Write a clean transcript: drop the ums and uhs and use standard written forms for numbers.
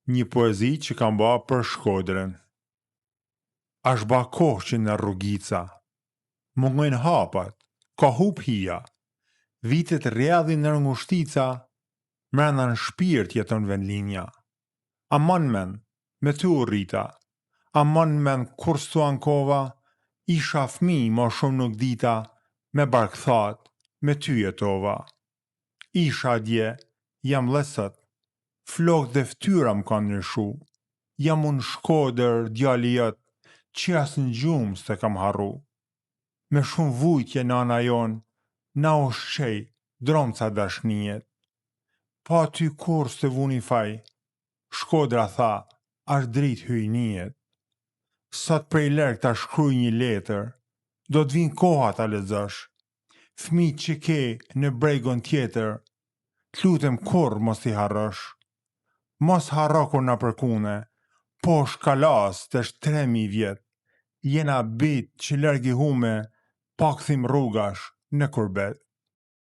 Një poezi që kam ba për Shkodrën. Ash ba kohë që në rrugica mungojnë hapat, ka hup hija, vitet rjedhin në ngushtica, mrena në shpirt jeton vendlinja. Amon men, me ty u rrita, amon men kur s'tu ankova, isha fmi ma shumë nuk dita, me barkthat, me ty jetova. Isha dje, jam lesët, flok dhe ftyra m'kan nërshu, jam unë Shkodër, djali jët, që as në gjumë s'te kam harru. Me shumë vujtje nana jon, na u shqej, dromë ca dashnijet. Pa ty kur s'te vuni faj, Shkodra tha, ash drit hyjnijet. Sot prej lërk ta shkruj një letër, do t'vin koha ta lexosh. Fmi që ke në bregon tjetër, t'lutem kur mos t'i harrosh. Mos harro kur na përkune, po shkalas t'esh 3000 vjet. Jena bit që lërgi hume, pak thim rrugash në kurbet.